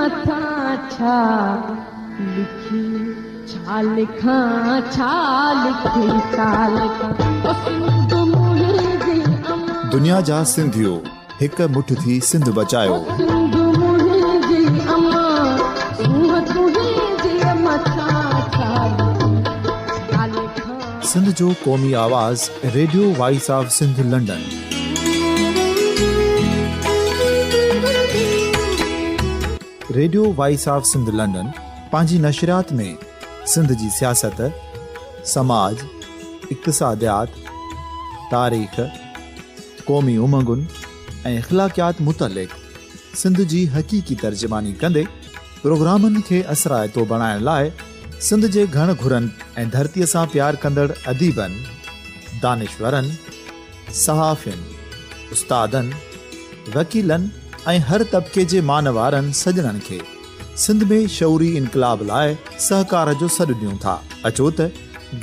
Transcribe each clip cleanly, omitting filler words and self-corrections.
मथा छा लिखी छा लिखां छा लिखी छा लिखां सिंध मुंहिंजी अम्मा दुनिया जा सिंधियो हिक मुठ थी सिंध बचायो सिंध मुंहिंजी अम्मा सूंह तुंहिंजी मथा छा लिखां सिंध जो क़ौमी आवाज़ radio voice of Sindh London. Radio voice of Sindh London पंहिंजी नशरियात में सिंध जी सियासत, समाज, इक़्तिसादियात, तारीख़, क़ौमी उमंगुनि ऐं अख़लाक़ियात मुतलिक़ सिंध जी हक़ीक़ी तर्जुमानी कंदे प्रोग्रामनि खे असराइतो बणाइण लाइ सिंध जे घण घुरनि ऐं धरतीअ सां प्यार कंदड़ अदीबनि, दानिशवरनि, सहाफ़ियुनि, उस्तादनि, वकीलनि ऐं हर तबिके जे मानवारनि सजणनि खे सिंध में शऊरी इनक़लाब लाइ सहकार जो सॾु ॾियूं था। अचो त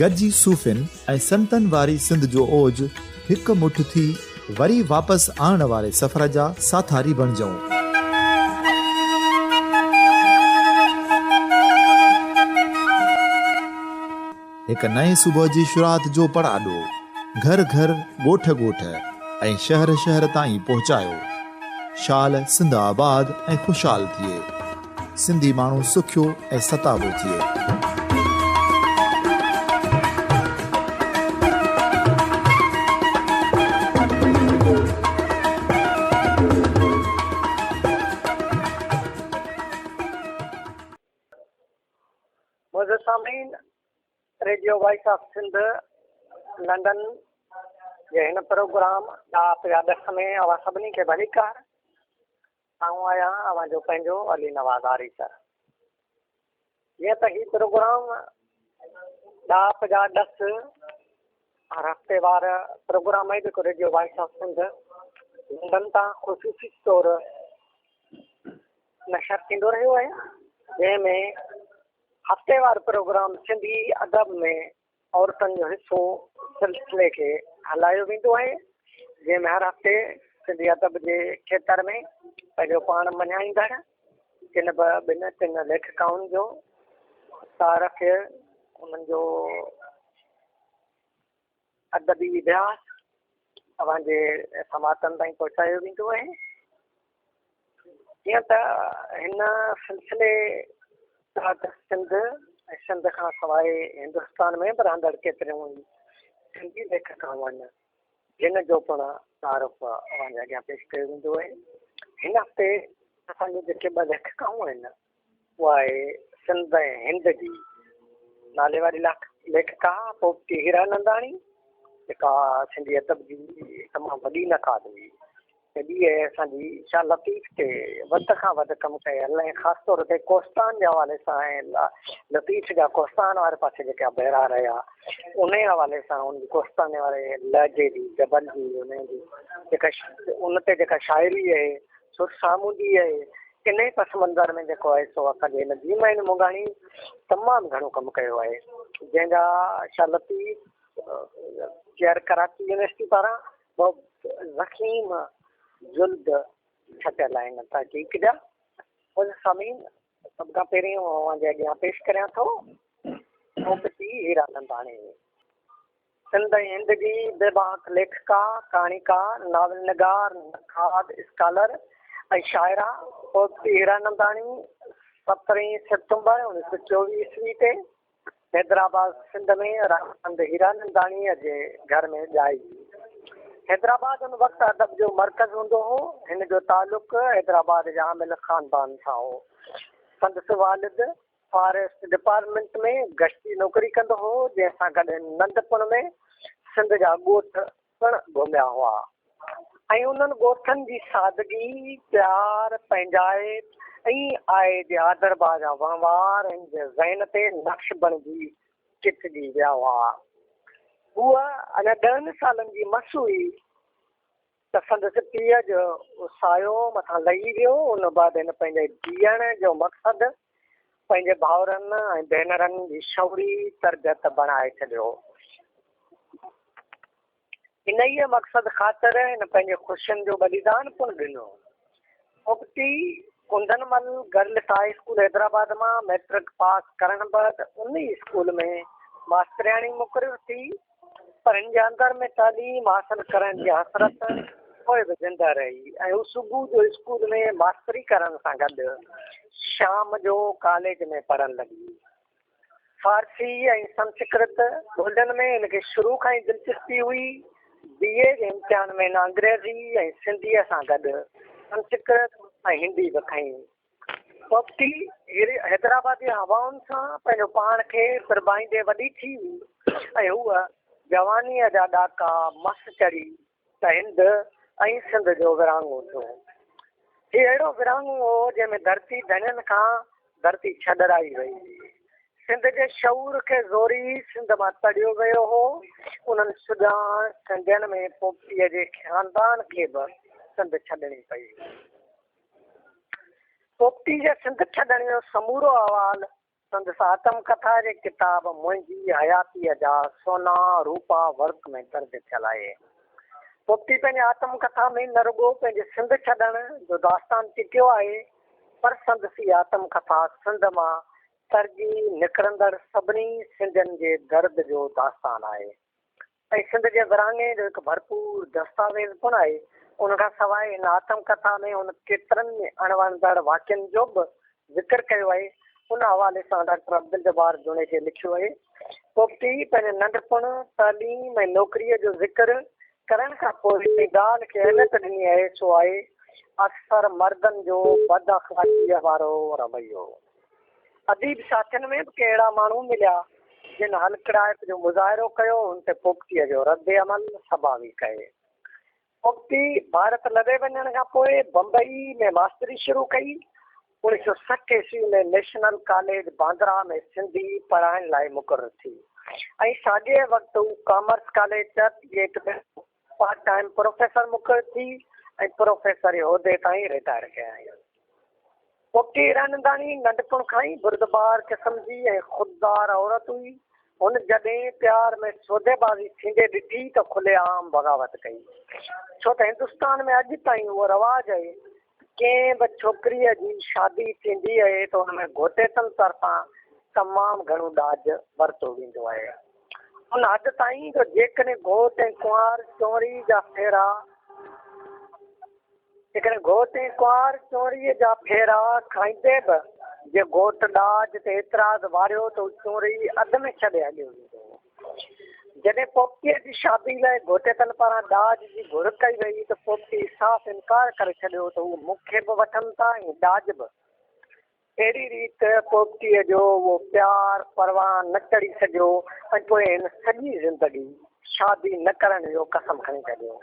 गॾिजी सूफ़ियुनि ऐं संतनि वारी सिंध जो ओज हिक मुठ थी वरी वापसि आणण वारे सफ़र जा साथारी बणिजऊं। हिक नए सुबुह जी शुरूआत जो पड़ाॾो घर घर, ॻोठ ॻोठ ऐं शहर शहर ताईं पहुचायो। शाल सिंध आबाद ऐं ख़ुशहाल थिए, सिंधी माण्हू सुखियो ऐं सताबो थिए। मुझे सामीन radio voice of Sindh London जे हिन प्रोग्राम ॾाह में अवां सभिनी खे भलीकार। आऊं आहियां अवां जो पंहिंजो अली नवाज़ आरी सर। जीअं त हीउ प्रोग्राम ॾाह हर हफ़्तेवार प्रोग्राम आहे जेको radio voice of Sindh London तां ख़ुसूसी तौर नशर थींदो रहियो आहे, जंहिंमें हफ़्तेवार प्रोग्राम सिंधी अदब में औरतुनि जो हिसो सिलसिले खे हलायो वेंदो आहे, जंहिंमें हर हफ़्ते सिंधी अदब जे खेत्र में पंहिंजो पाण मञाईंदड़ किन बि ॿिनि टिनि लेखकाउनि जो तारख, उन्हनि जो अदबी इतिहास तव्हांजे समातनि ताईं पहुचायो वेंदो आहे। जीअं त हिन सिलसिले सिंध ऐं सिंध खां सवाइ हिंदुस्तान में बि रहंदड़ केतिरियूं सिंधी लेखकाऊं आहिनि, जिन जो पिणु तारुफ़ अवांजे अॻियां पेश कयो वेंदो आहे। हिन हफ़्ते असांजो जेके ॿ लेखकाऊं आहिनि उहा आहे सिंध ऐं हिंद जी नाले वारी लेखिका पोपटी हीरानंदाणी, जेका सिंधी अदब जी तमामु वॾी नक़ाद हुई। ऐं ॿी आहे असांजी शाह लतीफ़ ते वधि खां वधि कमु कयल ऐं ख़ासि तौर ते कोस्तान जे हवाले सां ऐं लतीफ़ जा कोस्तान वारे पासे जेका बहिरा रहिया उन हवाले सां उन कोस्ताने वारे लहजे जी, जबल जी, उनजी जेका उन ते जेका शाइरी आहे, सुर सामूंदी आहे, इन पस मंज़र में जेको आहे सो असांजे हिन जीमाइन मुंगाणी तमामु घणो कमु कयो आहे, जंहिंजा शाह लतीफ़ चेयर कराची यूनिवर्सिटी पारां ज़ख़ीम जुल्द छपियल आहिनि तहक़ीक़ जा। मुंहिंजे सामीन सभ खां पहिरीं मुंहिंजे अॻियां पेश करियां थो पोपटी हीरानंदाणी, सिंध ऐं हिंद जी बेबाक लेखिका, कहाणीकार, नावल निगार, नक़ाद, स्कॉलर ऐं शाइरा पोपटी हीरानंदाणी 17 सितंबर 1924 ईस्वी ते हैदराबाद सिंध में रामचंद हीरानंदाणीअ जे घर में ॼाई। हैदराबाद उन वक़्तु अदब जो मर्कज़ हूंदो हो। हिन जो तालुक़ हैदराबाद जे आमिल ख़ानदान सां हो। संदसि वालिद फॉरेस्ट डिपार्टमेंट में गश्ती नौकरी कंदो हो, जंहिंसां गॾु नंढपण में सिंध जा ॻोठ पिणु घुमिया हुआ ऐं उन्हनि ॻोठनि जी सादगी, प्यार, पंहिंजाइप ऐं आहे जे आदरबा जा वहिंवार ऐं ज़हन ते नक्श बणिजी चिटजी विया हुआ। हूअ अञा 10 सालनि जी मस हुई त संदसि पीउ जो सायो मथां लही वियो। उन बाद हिन पंहिंजे जीअण जो मक़सदु पंहिंजे भाउरनि ऐं भेनरनि जी शौरी तरबियत बणाए छॾियो। इन ई मक़सदु ख़ातिर हिन पंहिंजे ख़ुशियुनि जो बलिदान पिणु ॾिनो। पोपटी Kundanmal girls high school Hyderabad मां मैट्रिक पास करण बाद उन स्कूल में मास्तरियाणी मुक़ररु थी, पर हिन जे अंदर में तालीम हासिल करण जी हसरत पोइ बि ज़िंदा रही ऐं हू सुबुह जो स्कूल में मास्तरी करण सां गॾु शाम जो कॉलेज में पढ़णु लॻी। फारसी ऐं संस्कृत ॿोलियुनि में हिनखे शुरू खां ई दिलचस्पी हुई। BA जे इम्तिहान में हिन अंग्रेज़ी ऐं सिंधीअ सां गॾु संस्कृत ऐं हिंदी बि खईं। पोपटी हैदराबादी हवाउनि सां पंहिंजो पाण खे प्रभाईंदे वॾी थी हुई ऐं हूअ जवानीअ जा ॾाका मस चढ़ी त हिंद ऐं सिंध जो विरहाङो थियो। हीउ अहिड़ो विरहाङो हो जंहिंमें धरती धणियनि खां धरती छॾराई वई। सिंध जे शऊर खे ज़ोरी सिंध मां तड़ियो वियो हो। उन्हनि सुजाण सिंधियुनि में पोपटीअ जे ख़ानदान खे बि सिंध छॾणी पई। पोपटी जे सिंध छॾण जो समूरो अहवाल संदसि आत्मकथा जे किताब मुंहिंजी हयातीअ जा सोना रूपा वर्क में दर्ज थियल आहे। पोपटी पंहिंजे आत्मकथा में न रुॻो पंहिंजे सिंध छॾण जो दास्तान टिकियो आहे, पर संदसि आत्मकथा सिंध मां तरजी निकिरंदड़ सभिनी सिंधियुनि जे दर्द जो दास्तान आहे ऐं सिंध जे विरहाङे जो हिकु भरपूर दस्तावेज़ पिणु आहे। उनखां सवाइ हिन आत्मकथा में उन केतिरनि अणवणंदड़ वाक्यनि जो बि ज़िक्र कयो आहे। उन हवाले सां डॉक्टर अब्दुल जब्बार जुनेजे लिखियो आहे, पोपटी पंहिंजे नंढपण तालीम ऐं नौकरीअ जो ज़िक्र करण खां पोइ ॻाल्हि खे अहमियत ॾिनी आहे, सो आहे अक्सर मर्दनि जो बद अख़लाक़ीअ वारो रवैयो। अदीब साथियुनि में बि कहिड़ा माण्हू मिलिया जिन हलकड़ाइप जो मुज़ाहिरो कयो, हुन ते पोपटीअ जो रद्द अमल स्वाभाविक आहे। पोपटी भारत लॾे वञण खां पोइ बम्बई में मास्तरी शुरू कई। 1960 ईस्वी में नेशनल कॉलेज बांद्रा में सिंधी पढ़ाइण लाइ मुक़ररु थी ऐं साॻिए वक़्तु हू कॉमर्स कॉलेज चर्च गेट में पार्ट टाइम प्रोफेसर मुक़ररु थी ऐं प्रोफेसर जे उहिदे ताईं रिटायर कया आहिनि। पोपटी ईरानंदानी नंढपण खां ई बुर्दबार क़िस्म जी ऐं ख़ुददार औरत हुई। हुन जॾहिं प्यार में सौदेबाज़ी थींदे ॾिठी त खुलेआम बग़ावत कई, छो त हिंदुस्तान में अॼु ताईं उहो रवाजु आहे कंहिं बि छोकिरीअ जी शादी थींदी आहे त हुन में घोटेतनि तरफ़ां तमामु घणो ॾाज वरितो वेंदो आहे। हुन हद ताईं जो जेकॾहिं घोट ऐं कुंवार चोरी जा फेरा चोरीअ जा फेरा खाईंदे बि जे घोट ॾाज ते एतिराज़ वारियो त चोरी अध में छॾे हलियो वेंदो। जॾहिं पोपटीअ जी शादी लाइ घोटेतनि पारां ॾाज जी घुर कई वई त पोपटी साफ़ इनकार करे छॾियो त हू मूंखे बि वठनि था ऐं ॾाज बि। अहिड़ी रीति पोपटीअ जो उहो प्यार परवाह न चढ़ी सघियो ऐं पोइ हिन सॼी ज़िंदगी शादी न करण जो कसम खणी छॾियो।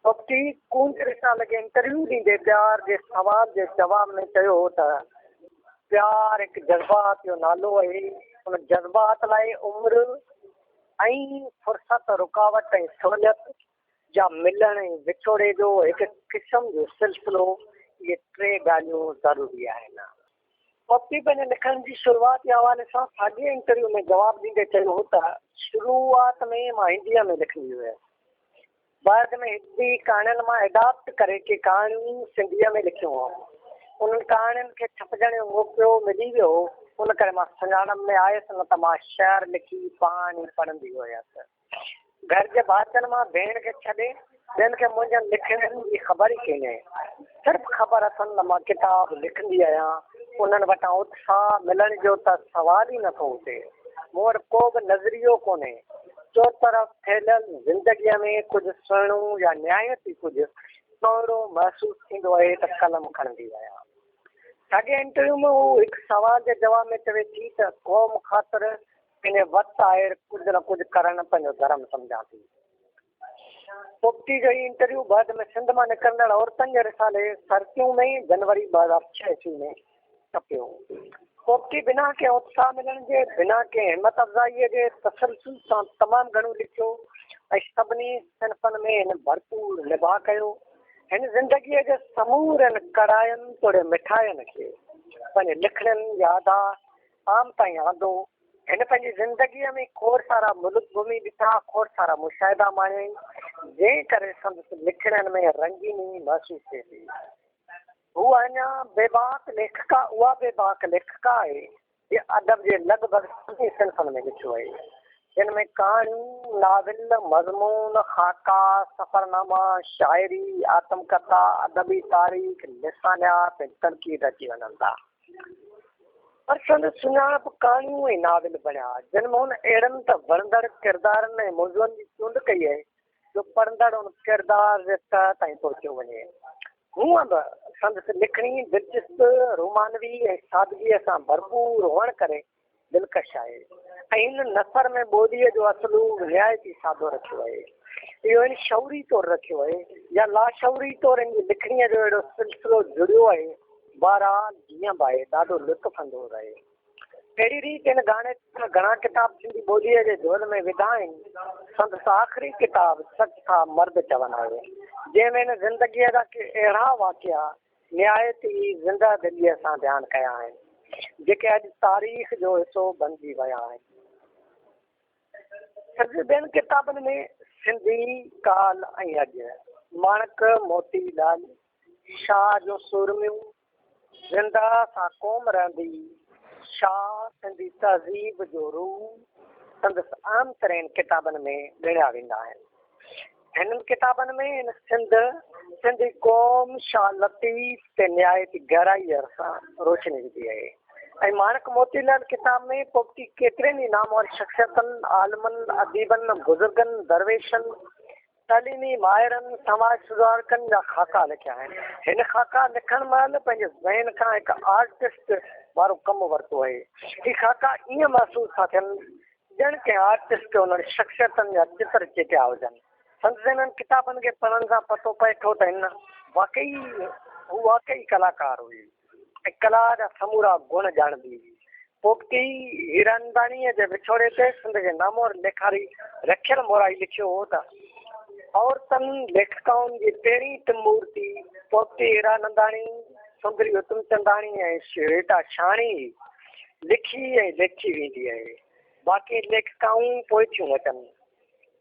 पोपटी कूंज रिसाल खे इंटरव्यू ॾींदे प्यार जे सवाल जे जवाब में चयो त प्यार हिकु जज़्बात जो नालो आहे। उन जज़्बात लाइ उमिरि ऐं फ़ुर्सत रुकावट ऐं सहूलियत जा मिलण ऐं विछोड़े जो हिकु क़िस्म जो सिलसिलो, इहे टे ॻाल्हियूं ज़रूरी आहिनि। पोपटी पंहिंजे लिखण जी शुरूआत जे हवाले सां साॻिए इंटरव्यू में जवाबु ॾींदे चयो हो त शुरूआत में मां हिंदीअ में लिखंदी हुयसि, बाद में हिंदी कहाणियुनि मां एडॉप्ट करे के कहाणियूं सिंधीअ में लिखियूं हुयूं। उन्हनि कहाणियुनि खे छपजण जो मौक़ो मिली वियो, उन करे मां सुञाणप में आयसि, न त मां शेर लिखी पाण ई पढ़ंदी हुयसि। घर जे भातियुनि मां भेण खे छॾे ॿियनि खे मुंहिंजनि लिखणनि जी ख़बर ई कोन्हे। सिर्फ़ु ख़बर अथनि त मां किताब लिखंदी आहियां। उन्हनि वटां उत्साह मिलण जो त सवाल ई नथो हुजे। मूं वटि को बि नज़रियो कोन्हे। चो तरफ़ फैलियल ज़िंदगीअ में कुझु सुहिणो या निहायती कुझु अहिड़ो महसूसु थींदो आहे त कलम खणंदी आहियां। साॻिए इंटरव्यू में हू हिकु सवाल जे जवाब में चवे थी त क़ौम ख़ातिर पंहिंजे वक़्तु आहे कुझु न कुझु करणु पंहिंजो धर्म सम्झां थी। पोपटी जो ही इंटरव्यू बाद में सिंध मां निकिरंदड़ औरतुनि जे रिसाले सर्दियूं में जनवरी 2006 ईस्वी में छपियो। पोपटी बिना के उत्साह मिलण जे, बिना के हिम्मत अफ़ज़ाईअ जे तसलसल सां तमामु घणो लिखियो ऐं सभिनी सिन्फ़नि में हिन भरपूर निभा कयो। हिन ज़िंदगीअ जे समूरनि कड़ायनि तोड़े मिठाइनि खे पंहिंजे लिखणनि जा आम ताईं आंदो। हिन पंहिंजी ज़िंदगीअ में खोड़ सारा मुल्क घुमी ॾिठा, खोड़ सारा मुशाहिदा माणिया, जंहिं करे संदसि लिखणनि में रंगीनी महसूसु थिए थी। हू अञा बेबाक लेखिका, उहा बेबाक लेखिका आहे जे अदब जे लॻभॻि सभिनी सिंफ़नि में लिखियो आहे, जिन में कहाणियूं, नाविल, मज़मून, ख़ाका, सफ़रनामा, शाइरी, आत्मकथा, अदबी तारीख़, लिसानियात ऐं तनक़ीद अची वञनि था। पर संदसि सुञाणप कहाणियूं ऐं नाविल बणिया जिन में हुन अहिड़नि त वणंदड़ किरदारनि ऐं मौज़ुअनि जी चूंड कई आहे जो पढ़ंदड़ उन किरदार जे तह ताईं पहुचियो वञे। हूअं बि संदसि लिखणी दिलचस्प, रोमानवी ऐं सादगीअ सां भरपूर हुअण करे दिलकश आहे ऐं हिन नसर में ॿोलीअ जो असलू निहायती सादो रखियो आहे। इहो इन शौरी तौरु रखियो आहे या लाशौरी तौरु इन जी लिखणीअ जो अहिड़ो सिलसिलो जुड़ियो आहे। बहरहाल जीअं बि आहे ॾाढो लुत्फ़ अंदोज़ आहे। अहिड़ी रीति इन गाने घणा किताब सिंधी ॿोलीअ जे झोल में विधा आहिनि। संदसि आख़िरी किताब सच था मर्द चवनि आहे, जंहिंमें हिन ज़िंदगीअ जा के अहिड़ा वाक़िआ निहायती ज़िंदा दिलीअ सां बयानु कया आहिनि जेके अॼु तारीख़ जो हिसो बणिजी विया आहिनि। ॿियनि किताबनि में सिंधी काल ऐं अॼु, माणक मोतीलाल, शाह जो सुरमियूं, ज़िंदा सां क़ौम रहंदी, शाह, सिंधी तहज़ीब जो रूह संदसि आम तरीन किताबनि में ॻणिया वेंदा आहिनि। हिननि किताबनि में हिन सिंधी क़ौम, शाह लतीफ़ ते निहायती गहराईअ सां रोशनी विधी आहे। ऐं माणक मोतीलाल किताब में पोपटी केतिरनि ई नामवर शख़्सियतनि, आलमनि, अदीबनि, बुज़ुर्गनि, दरवेशनि, तइलीमी माहिरनि, समाज सुधारकनि जा ख़ाका लिखिया आहिनि। हिन ख़ाका लिखण महिल पंहिंजे ज़हन खां हिकु आर्टिस्ट वारो कमु वरितो आहे। ही ख़ाका ईअं महसूस था थियनि ॼण के आर्टिस्ट उन्हनि शख़्सियतनि जा चित्र चिटिया हुजनि। संदसि हिननि किताबनि खे पढ़ण सां पतो पए थो त हिन वाकई कलाकार हुई ऐं कला जा समूरा गुण ॼाणंदी हुई। पोपटी हीरानंदाणीअ जे विछोड़े ते सिंध जे नामवर लेखारी रखियल मोराई लिखियो हो त औरतनि लेखिकाउनि जी पहिरीं टिमूर्ति पोपटी हीरानंदाणी, सुंदरी उत्तमचंदाणी ऐं श्वेता छाणी लिखी ऐं लेखी वेंदी आहे। बाक़ी लेखिकाऊं पोइथियूं अचनि,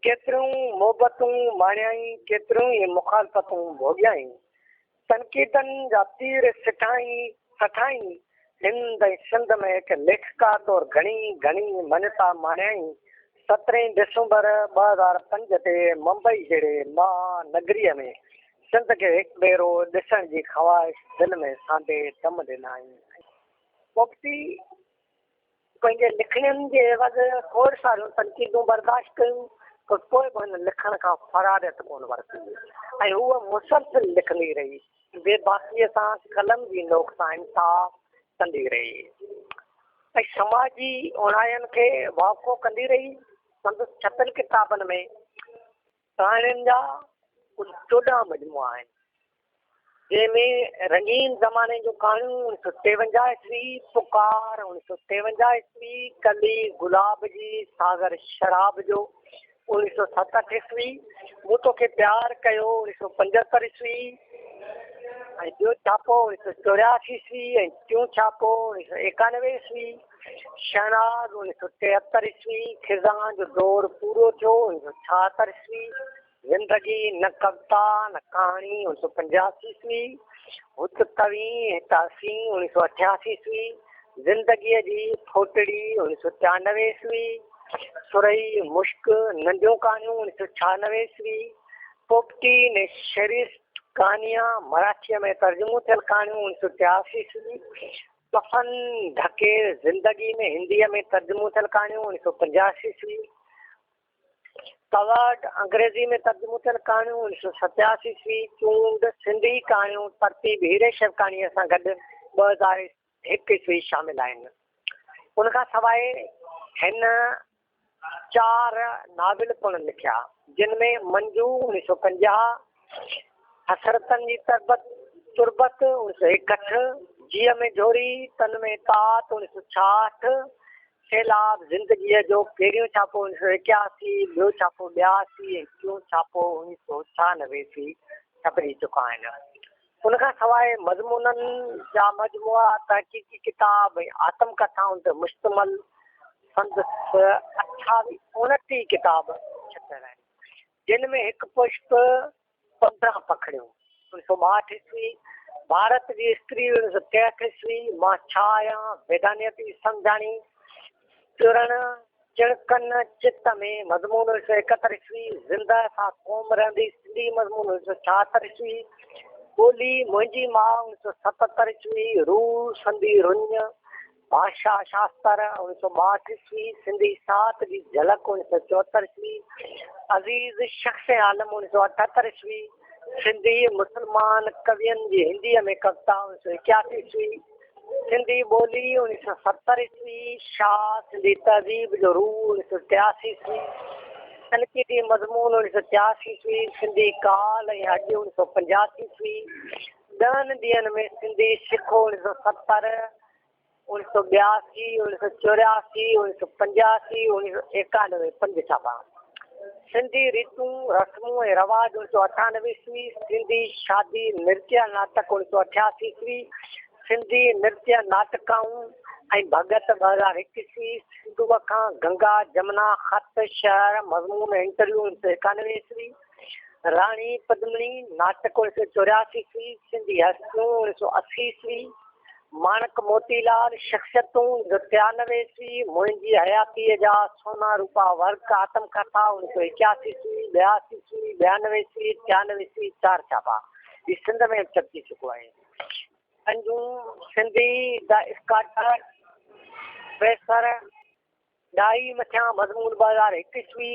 केतिरियूं मोहबतूं माणियाई, केतिरियूं ई मुखालफ़तूं भोॻियाई, तनक़ीदनि जा तीर सठाई हिंद ऐं सिंध में हिकु लेखिका तौरु घणी मञता माणियाई। 17 दिसंबर 2005 ते मुंबई जहिड़े महानगरीअ में सिंध खे हिकु भेरो ॾिसण जी ख़्वाहिश दिलि में सांदे दम ॾिनाई। पोपटी पंहिंजे लिखणियुनि जे एवज़ खोड़ सारियूं तनक़ीदूं बर्दाश्त कयूं, पर पोइ बि हिन लिखण खां फरारियत कोन वरिती ऐं हूअ मुसलसिल लिखंदी रही, बेबाकीअ सां कलम जी नोक सां इंसाफ़ कंदी रही ऐं समाजी उणायनि खे वाक़ो कंदी रही। संदसि छपियल किताबनि में कहाणियुनि जा कुल 14 मजमूआ आहिनि, जंहिंमें रंगीन ज़माने जूं कहाणियूं 1953 ईस्वी, पुकार 1953 ईस्वी, कली गुलाब जी, सागर शराब जो 1967 ईस्वी, मूं तोखे प्यार कयो 1975 ईस्वी ऐं ॿियो छापो 1984 ईस्वी ऐं टियों छापो 1991 ईस्वी, शहनाज 1973 ईस्वी, खिज़ां जो दौर पूरो थियो 1976 ईस्वी, ज़िंदगी न कविता न कहाणी 1985 ईस्वी, हुत तवी तासी 1988 ईस्वी, ज़िंदगीअ जी फोटड़ी 1993 ईस्वी, सुरई मुश्क नंढियूं कहाणियूं 1996 ईस्वी, पोपटी ने शरीफ़ कहानियां मराठीअ में तर्जुमो थियल कहाणियूं 1983 ईस्वी, कफन ढके ज़िंदगी में हिंदीअ में तर्जुमो थियल कहाणियूं 1985 ईस्वी, कवर्ड अंग्रेज़ी में तर्जुमो थियल कहाणियूं 1987 ईस्वी, चूंड सिंधी कहाणियूं तरतीब हीरे शिवकाणीअ सां गॾु 2001 ईस्वी शामिल आहिनि। उनखां सवाइ हिन 4 नाविल पिण लिखिया, जिन में मंजू 1950, हसरतनि जी तुरबत 1961, जीअ में जोरी तन में तात 1966, सैलाब ज़िंदगीअ जो पहिरियों छापो 1981, ॿियो छापो 82 ऐं टियों छापो 1996 ईस्वी छपिजी चुका आहिनि। उनखां सवाइ मज़मूननि जा मजमूआ, तहक़ीक़ी किताब ऐं आत्मकथाउनि ते मुश्तमिल संदसि 29 किताब छपियल आहिनि, जिन में हिकु पुष्प 15 पखड़ियूं 1962 ईस्वी, भारत जी स्त्री 1963 ईस्वी मां छा आहियां वेदानियती सम्झाणी चुरण चिड़कन चित में मज़मून 1971 ईस्वी ज़िंदा सां क़ौम रहंदी सिंधी मज़मून 1976 ईस्वी ॿोली मुंहिंजी माउ 1977 ईस्वी रूह संधी रुञ भाषा शास्त्र 1962 ईस्वी सिंधी सात जी झलक 1974 ईस्वी अज़ीज़ शख्स आलम 1978 ईस्वी सिंधी मुस्लमान कवियनि जी हिंदीअ में कविता 1981 ईस्वी सिंधी ॿोली 1970 ईस्वी शाह सिंधी तहज़ीब जो रूह 1983 ईस्वी तनक़ीदी मज़मून 1983 ईस्वी सिंधी काल ऐं अॼु 1985 ईस्वी 10 ॾींहंनि में सिंधी सिखो 1970 1982 1984 1985 1991 पंज छापा सिंधी रीतूं रस्मूं ऐं रवाज 1998 ईस्वी सिंधी शादी नृत्य नाटक 1988 ईस्वी सिंधी नृत्य नाटकाऊं ऐं भगत 2001 ईस्वी सिंधूअ खां गंगा जमुना ख़त शहर मज़मून इंटरव्यू 1991 ईस्वी राणी पद्मिनी नाटक 1984 ईस्वी सिंधी हस्तियूं 1980 ईस्वी माणक मोतीलाल शख्सियतूं 1993 ईस्वी मुंहिंजी हयातीअ जा सोना रूपा वर्क आत्मकथा 1981 ईस्वी 82 ईस्वी 92 ईस्वी 93 ईस्वी 4 छापा ही सिंध में छपजी चुको आहे अंजूं सिंधी द स्काटर प्रेसर ॾाई मथियां मज़मून 2001 ईस्वी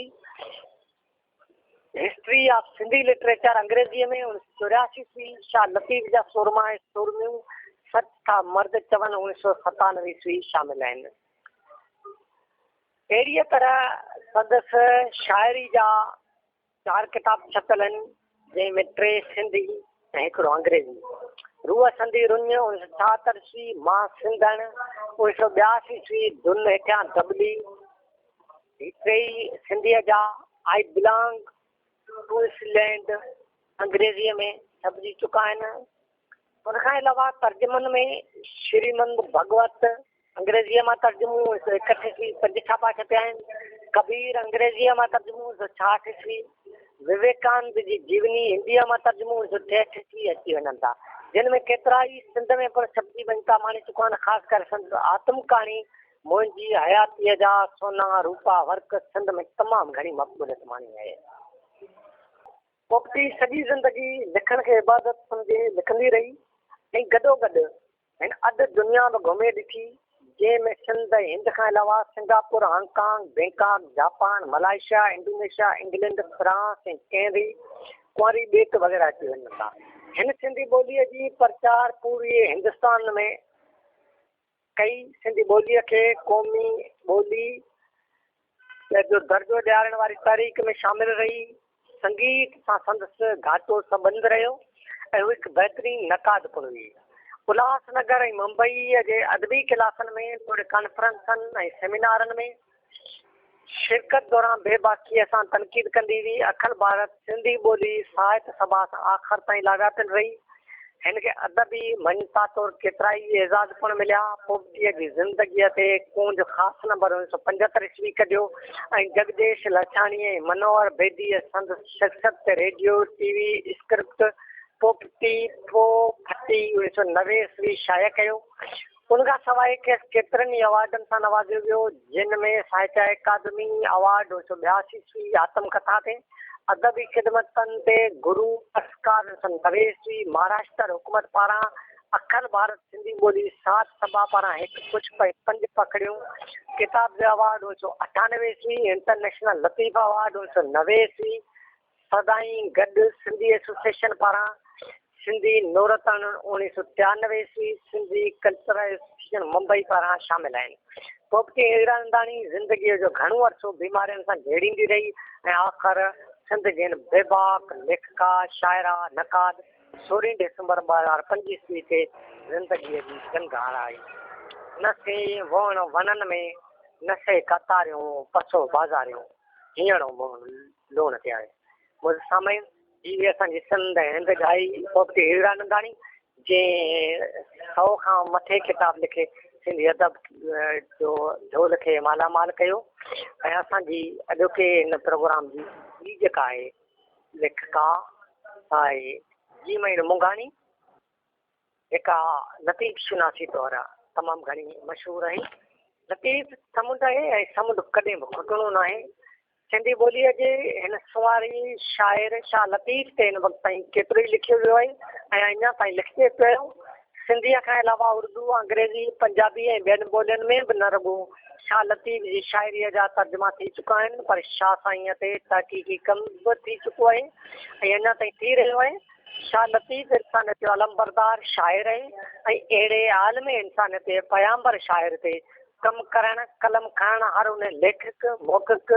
हिस्ट्री ऑफ सिंधी लिटरेचर अंग्रेजीअ में 1984 ईस्वी शाह लतीफ़ जा सुरमा ऐं सुरमियूं सच था मर्द चवनि 1997 ईस्वी शामिल आहिनि अहिड़ीअ तरह संदसि शाइरी जा 4 किताब छपियल आहिनि जंहिंमें 3 सिंधी ऐं हिकिड़ो अंग्रेजी रूह संधी रुञ 1976 ईस्वी मां सिंधण 1982 ईस्वी धुन हेठियां दबली टेई सिंधीअ जा आई बिलोंग टू लैंड अंग्रेजीअ में छपिजी चुका आहिनि उनखां अलावा तर्जुमनि में श्रीमंद भगवत अंग्रेजीअ मां तर्जुमो 1961 ईस्वी 5 छापा छपिया आहिनि कबीर अंग्रेजीअ मां तर्जुमो 1966 ईस्वी विवेकानंद जी जीवनी हिंदीअ मां तर्जुमो 1963 ईस्वी अची वञनि था जिन में केतिरा ई सिंध में पिणु छपिजी वञी था माने चुका आहिनि ख़ासि करे संत आत्म कहाणी मुंहिंजी हयातीअ जा सोना रूपा वर्क सिंध में तमामु घणी मक़बूलियत माणी आहे पोपटी सॼी ज़िंदगी लिखण खे इबादत सम्झे लिखंदी रही ऐं गॾोगॾु हिन अधु दुनिया में घुमे ॾिठी जंहिंमें सिंध हिंद खां अलावा Singapore Hong Kong Bangkok Japan Malaysia Indonesia England France ऐं कैनरी कुंवारी ॿेट वग़ैरह अची वञनि था हिन सिंधी ॿोलीअ जी प्रचार पूरे हिंदुस्तान में कई सिंधी ॿोलीअ खे क़ौमी ॿोली जो दर्जो ॾियारण वारी तारीख़ में शामिल रही संगीत सां संदसि घाटो संबंध रहियो ऐं हू हिकु बहितरीनु नक़ाद पिणु हुई उल्हासनगर ऐं मुंबईअ जे अदबी क्लासनि में थोरे कॉन्फ्रेंसनि ऐं सेमिनारनि में शिरकत दौरान बेबाकीअ सां तनक़ीद कंदी हुई अखिल भारत सिंधी ॿोली साहित्य सभा सां आख़िर ताईं लाॻापियल रही हिन खे अदबी मञता तौरु केतिरा ई एज़ाज़ पिणु मिलिया पोपटीअ जी ज़िंदगीअ ते कूंज ख़ासि नंबर 1975 ईस्वी कढियो ऐं जगदेश लछाणी ऐं मनोहर बेदीअ संदसि शख़्सियत ते रेडियो टीवी स्क्रिप्ट पोपटी पो फटी 1990 ईस्वी शाया कयो उनखां सवाइ खेसि केतिरनि ई अवार्डनि सां नवाज़ियो वियो जिन में साहित्य अकादमी अवार्ड 1982 ईस्वी आत्मकथा ते अदबी ख़िदमतनि ते गुरु पुरस्कार 1990 ईस्वी महाराष्ट्र हुकूमत पारां अखिल भारत सिंधी ॿोली सात सभा पारां हिकु पुष्प 5 पखड़ियूं किताब जो अवार्ड 1998 ईस्वी इंटरनेशनल लतीफ़ अवार्ड 1990 ईस्वी सदाईं गॾु सिंधी एसोसिएशन पारां सिंधी नूरतन 1993 ईस्वी सिंधी कल्चरल एसोसिएशन मुंबई पारां शामिल आहिनि पोपटी हीरानंदाणी ज़िंदगीअ जो घणो अरसो बीमारियुनि सां घेड़ींदी रही ऐं आख़िर सिंध जी बेबाक लेखिका शाइरा नक़ाद 16 डिसंबर 2005 ईस्वी ते ज़िंदगीअ जी जंग हाराई न से वण वननि में न से कतारियूं पसो बाज़ारियूं हीअणो लोन ते आहे मुंहिंजो सामाइन जी असांजी सिंध हिंद गाई पोपटी हीरानंदाणी जंहिं 100 खां मथे किताब लिखे सिंधी अदब जो ढोल खे मालामाल कयो ऐं असांजी अॼोके हिन प्रोग्राम जी ॿी जेका आहे लेखिका आहे जीमण मुंगाणी जेका लतीफ़ शुनासी तौरु आहे तमामु घणी मशहूरु आहे। लतीफ़ समुंड आहे ऐं समुंड कॾहिं बि खुटणो न आहे। सिंधी ॿोलीअ जे हिन सुवारी शाइर शाह लतीफ़ ते हिन वक़्तु ताईं केतिरो ई लिखियो वियो आहे ऐं अञा ताईं लिखिजे पियो। सिंधीअ खां अलावा उर्दू, अंग्रेज़ी, पंजाबी ऐं ॿियनि ॿोलियुनि में बि न रुॻो शाह लतीफ़ जी शाइरीअ जा तर्जुमा थी चुका आहिनि, पर शाह साईंअ ते तहक़ीक़ी कम बि थी चुको आहे ऐं अञा ताईं थी रहियो आहे। शाह लतीफ़ इंसानियत जो अलमबरदार शाइर आहे ऐं अहिड़े आलम इंसानियत ते पयाम्बर शाइर ते कमु करणु, कलम खणणु हर उन लेखक मौक़िक़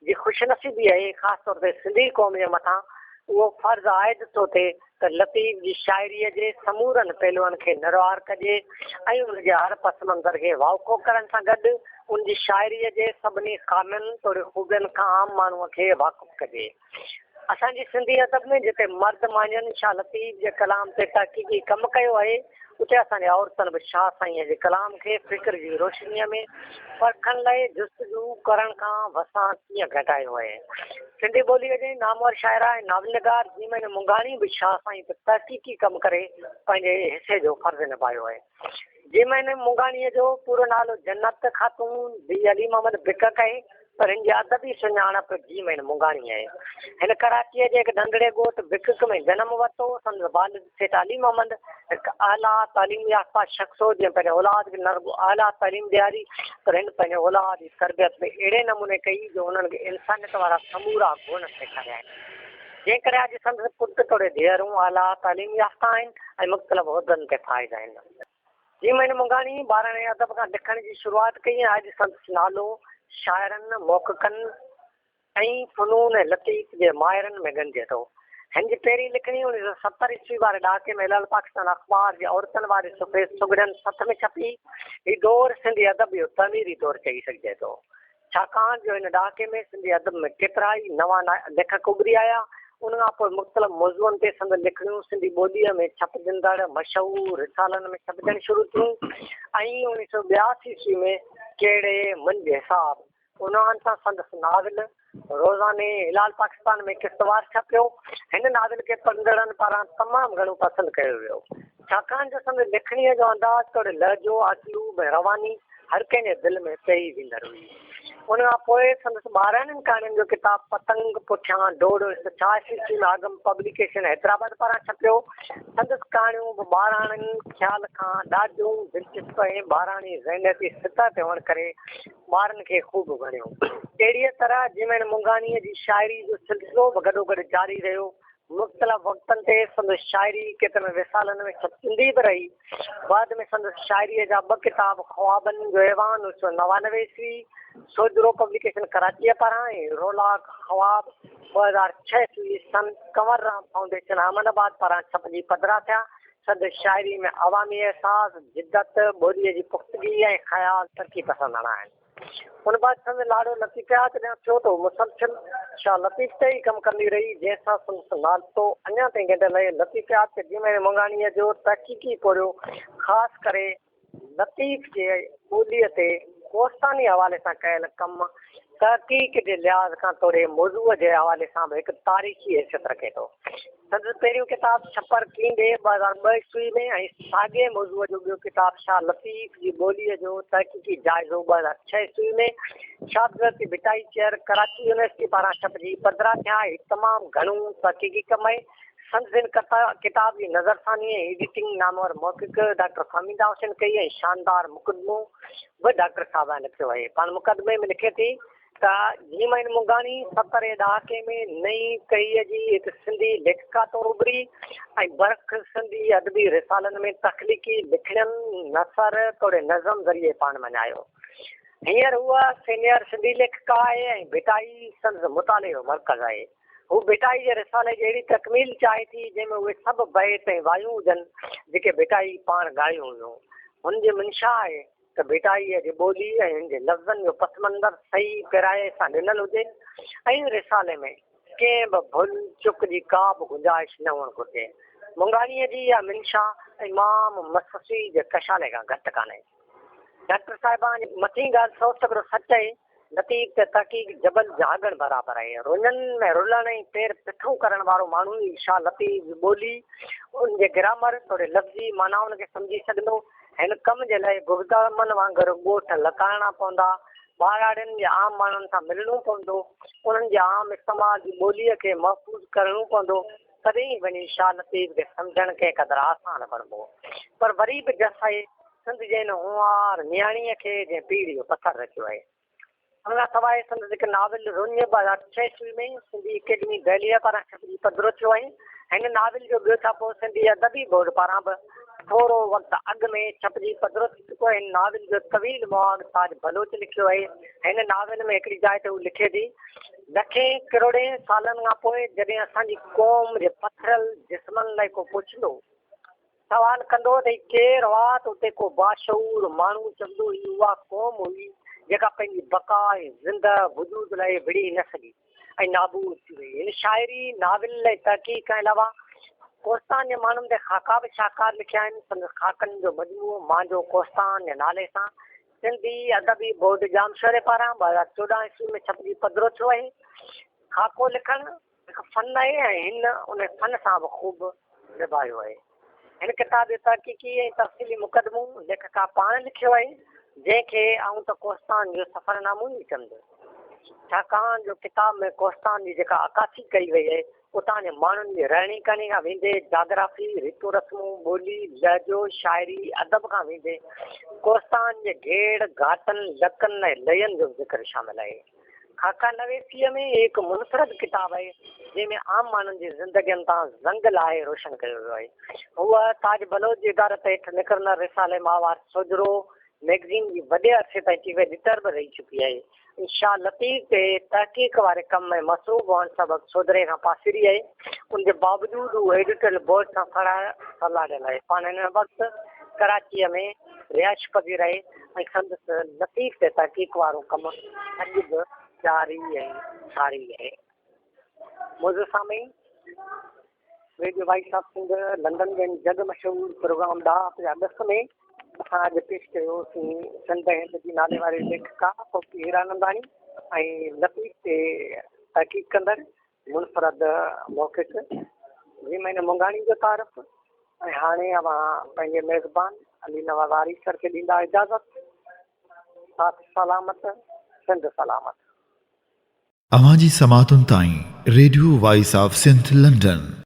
जी ख़ुशनसीबी आहे। ख़ासि तौर ते सिंधी क़ौम जे मथां उहो फ़र्ज़ु आइद थो थिए त लतीफ़ जी शाइरीअ जे समूरनि पहलुअनि खे निरवार कजे ऐं उनजे हर पस मंज़र खे वाउको करण सां गॾु उनजी शाइरीअ जे सभिनी क़ामियुनि तौरु ख़ूबियुनि खां आम माण्हूअ खे वाक़ुफ़ु कजे। असांजी सिंधी अदब में जिते मर्द माञनि शाह लतीफ़ जे कलाम ते तहक़ीक़ी कमु कयो आहे, उते असांजे औरतुनि बि शाह साईंअ जे कलाम खे फ़िक्र जी रोशनीअ में परखण लाइ जुस्तजू करण खां वसां कीअं घटायो आहे। सिंधी ॿोलीअ जे नामवर शाइरा ऐं नावलनिगार जीमन मुंगाणी बि शाह साईं ते तहक़ीक़ी कमु करे पंहिंजे हिसे जो फ़र्ज़ु निभायो आहे। जीमन मुंगाणीअ जो पूरो नालो जन्नत ख़ातून दी अली मोहम्मद बिकक आहे, पर हिन जी अदबी सुञाणप जीमन मुंगाणी आहे। हिन कराचीअ जे हिकु नंढड़े ॻोठ बिकक में जनमु वरितो। संदसि वालिद सेठ अली मोहम्मद हिकु आला तालीम याफ़्ता शख़्स हो जंहिं पंहिंजे औलाद खे न रुॻो आला तालीम ॾियारी, पर हिन पंहिंजे औलाद जी तरबियत में अहिड़े नमूने कई जो हुननि खे इंसानियत वारा समूरा गुण सेखारिया आहिनि। जंहिं करे अॼु संदसि पुट तोड़े धीअरूं आला तालीम याफ़्ता आहिनि ऐं मुख़्तलिफ़ उहिदनि ते फ़ाइदा आहिनि। जीमन मुंगाणी ॿारहं अदब खां लिखण जी शुरूआति कई ऐं अॼु संदसि नालो शाइरनि, मौक़िक़नि ऐं फ़नून लतीफ़ जे माहिरनि में ॻणिजे थो। हिन जी पहिरीं लिखणी 1970 ईस्वी वारे ॾहाके में हिलाल पाकिस्तान अख़बार जे औरतुनि वारे सुफ़े सुगड़ियन सथ में छपी। हीउ दौरु सिंधी अदब जो तमीरी दौरु चई सघिजे थो, छाकाणि जो हिन ॾहाके में सिंधी अदब में केतिरा ई नवां लेखक उभरी आया। उनखां पोइ मुख़्तलिफ़ मौज़ूअनि ते संदसि लिखणियूं सिंधी ॿोलीअ में छपजंदड़ मशहूरु रिसालनि में छपजणु शुरू थियूं ऐं 1982 ईस्वी में कहिड़े मुंहिंजे हिसाब उन्हनि सां संदसि नाविल रोज़ाने हिलाल पाकिस्तान में किस्तवार छपियो। हिन नाविल खे पढ़ंदड़नि पारां तमामु घणो पसंदि कयो वियो, छाकाणि जो संदसि लिखणीअ जो अंदाज़ तोड़े लहजो आसलूब ऐं रवानी हर कंहिंजे दिलि में पेई वेंदड़ हुई। उनखां पोइ संदसि 12 कहाणियुनि जो किताबु पतंग पुठियां डोड़ 1986 ईस्वी में आगम पब्लिकेशन हैदराबाद पारां छपियो। संदसि कहाणियूं बि ॿाराणनि ख़्याल खां ॾाढियूं दिलचस्प ऐं ॿाराणी ज़हनियती सतह ते हुअण करे ॿारनि खे ख़ूब वणियो। अहिड़ीअ तरह जीमन मुंगाणीअ जी शाइरी जो सिलसिलो बि गॾोगॾु जारी रहियो। मुख़्तलिफ़ वक़्तनि ते संदसि शाइरी केतिरनि रिसालनि में छपजंदी बि रही। बाद में संदसि शाइरीअ जा 2 किताब ख्वाबनि जो ऐवान 1999 ईस्वी सोजरो पब्लिकेशन कराचीअ पारां ऐं रोला ख्वाब 2006 ईस्वी संत कंवर राम फाउंडेशन अहमदाबाद पारां छपजी पधिरा थिया। संदसि शाइरी में अवामी एहसास, जिद्दत, ॿोलीअ जी पुख़्तगी ऐं ख़्याल तरक़ी पसंदि आहिनि। उन बाद संदसि लाड़ो लतीफ़ियात ॾियणु थियो त मुसलसिल शाह लतीफ़ ते ई कमु कंदी रही, जंहिंसां संदसि नालो अञा ताईं गॾियल आहे। लतीफ़ियात ते जीमन मुंगाणीअ जो तहक़ीक़ी पोरियो ख़ासि करे लतीफ़ जे ॿोलीअ ते कोस्तानी हवाले सां कयल कमु तहक़ीक़ जे लिहाज़ खां तोड़े मौज़ूअ जे हवाले सां बि हिकु तारीख़ी हैसियत रखे थो। संदसि पहिरियों किताबु छपर कींदे 2002 ईस्वी में ऐं साॻिए मौज़ूअ जो ॿियो किताबु शाह लतीफ़ जी ॿोलीअ जो तहक़ीक़ी जाइज़ो 2006 ईस्वी में शाहज़रती भिटाई चेयर कराची यूनिवर्सिटी पारां छपजी पधिरा थिया। तमामु घणो तहक़ीक़ी कमु आहे। संदसि किताब जी नज़रसानी ऐं एडिटिंग नामवर मौक़िक़ डॉक्टर फमीदा हुसैन कई ऐं शानदार मुक़दमो बि डॉक्टर साहब लिखियो आहे। पाण मुक़दमे में लिखे थी त जीमन मुंगाणी 70 ॾहाके में नई कईअ जी हिकु सिंधी लेखिका तौरु उभरी ऐं बरख सिंधी अदबी रिसालनि में तख़लीक़ी लिखणनि नसर तोड़े नज़म ज़रिए पाण मञायो। हींअर हूअ सीनियर सिंधी लेखिका आहे ऐं भिटाई संदसि मुताले जो मर्कज़ आहे। हू भिटाई जे रिसाले जी अहिड़ी तकमील चाहे थी जंहिंमें उहे सभु बैत ऐं वायूं हुजनि जेके भिटाई पाण ॻायूं हुयूं। हुनजी मंशा आहे त भिटाईअ जी ॿोली ऐं हिन जे लफ़्ज़नि जो पस मंज़र सही पिराए सां ॾिनल हुजे ऐं रिसाले में कंहिं बि भुल चुक जी का बि गुंजाइश न हुअणु घुरिजे। मुंगाणीअ जी इहा मंशा इमाम मससी जे कशाले खां घटि कान्हे। डॉक्टर साहिबान जी मथीं ॻाल्हि 100% सच आहे लतीफ़ ते तहक़ीक़ जबल जागण बराबरि आहे। रुञनि में रुलण ऐं पेर पिठूं करण वारो माण्हू ई शाह लतीफ़ जी ॿोली, उनजे ग्रामर थोरे लफ़्ज़ी मानाउनि खे सम्झी सघंदो। हिन कम जे लाइ गुरुदामन वांगुरु ॻोठ लकाइणा पवंदा, ॿाराड़ियुनि जे आम माण्हुनि सां मिलणो पवंदो, उन्हनि जे आम इस्तेमाल जी ॿोलीअ खे महफ़ूज़ करणो पवंदो, तॾहिं वञी शाह लतीफ़ खे सम्झणु कंहिं क़दुरु आसान बणिबो। पर वरी बि जस आहे सिंध जे हिन हुंवार नियाणीअ खे जंहिं पीढ़ी जो पथर रचियो आहे। हुन खां सवाइ संदसि हिकु नाविल रुञ 2006 ईस्वी में सिंधी अकेडमी दहलीअ पारां छपिजी पधिरो थियो आहे। हिन नाविल जो ॿियो छापो सिंधी अदबी बोर्ड पारां बि थोरो वक़्तु अॻु में छपिजी पधिरो थी चुको आहे। हिन नाविल जो तवील मुआद ताज बलोच लिखियो आहे। हिन नाविल में हिकिड़ी जाइ ते हू लिखे थी, लखे करोड़े सालनि खां पोइ जॾहिं असांजी क़ौम जे पथरियल जिस्मनि लाइ को पुछंदो, सवाल कंदो त केरु हुआ, त उते को बाशऊर माण्हू चवंदो ही उहा क़ौम हुई जेका पंहिंजी बका ऐं ज़िंदा वजूद लाइ विड़ी न सघी ऐं नाबूद थी वई। हिन शाइरी नाविल लाइ तहक़ीक़ खां अलावा कोस्तान जे माण्हुनि ते ख़ाका बि शाहकार लिखिया आहिनि। संदसि ख़ाकनि जो मजमूओ मुंहिंजो कोस्तान जे नाले सां सिंधी अदबी बोर्ड जामशोरे पारां 2014 ईस्वी में छपिजी पधिरो थियो आहे। ख़ाको लिखणु हिकु फ़न आहे ऐं हिन उन फ़न सां बि ख़ूब निभायो आहे। हिन किताब जो तहक़ीक़ी ऐं तफ़सीली मुक़दमो लेखका पाण लिखियो आहे, जंहिंखे आऊं त कोस्तान जो सफ़रनामो ई चवंदो, छाकाणि जो किताब में कोस्तान जी जेका अकासी कई वई आहे उतां जे माण्हुनि जी रहणी कहणी खां वेंदे जाग्राफी, रीतू रस्मूं, ॿोली, लहजो, शाइरी, अदब खां वेंदे कोस्तान जे घेड़, घाटनि, लकनि ऐं लयनि जो ज़िक्र शामिल आहे। ख़ाका नवेसीअ में हिकु मुनफ़रद किताब आहे जंहिंमें आम माण्हुनि जी ज़िंदगियुनि तां ज़ंग लाहे रोशन कयो वियो आहे। हूअ ताज बलोच जी इदारत हेठि निकिरंदड़ रिसाले माहवार सोजरो मैगज़ीन जी वॾे अरसे ताईं टीवी एडिटर बि रही चुकी आहे। शाह लतीफ़ ते तहक़ीक़ वारे कम में मसरूफ़ हुअण सबबु सोदरे खां पासीरी आहे। उनजे बावजूदि हू एडिटोरियल बोर्ड सां सलाह ॾियलु आहे। पाण हिन वक़्तु कराचीअ में रिहाइश पज़ीर आहे ऐं संदसि लतीफ़ ते तहक़ीक़ वारो कमु अॼु बि जारी ऐं सारी आहे। मुंहिंजो साम्हूं radio voice of Sindh London जे जग मशहूरु प्रोग्राम 2010 में असां अॼु पेश कयोसीं सिंध हिंद जी नाले वारी लेखिका सोफी हीरानंदाणी ऐं लतीफ़ ते तहक़ीक़ कंदड़ मुनफ़रद मौक़िफ़ ज़ीमैन मुंगाणी जो तारफ़। ऐं हाणे अवां पंहिंजे मेज़बान अली नवाज़ वारी सर खे ॾींदा इजाज़त। साथ सलामत, सिंध सलामत। अवां जी समातुनि ताईं radio voice of Sindh London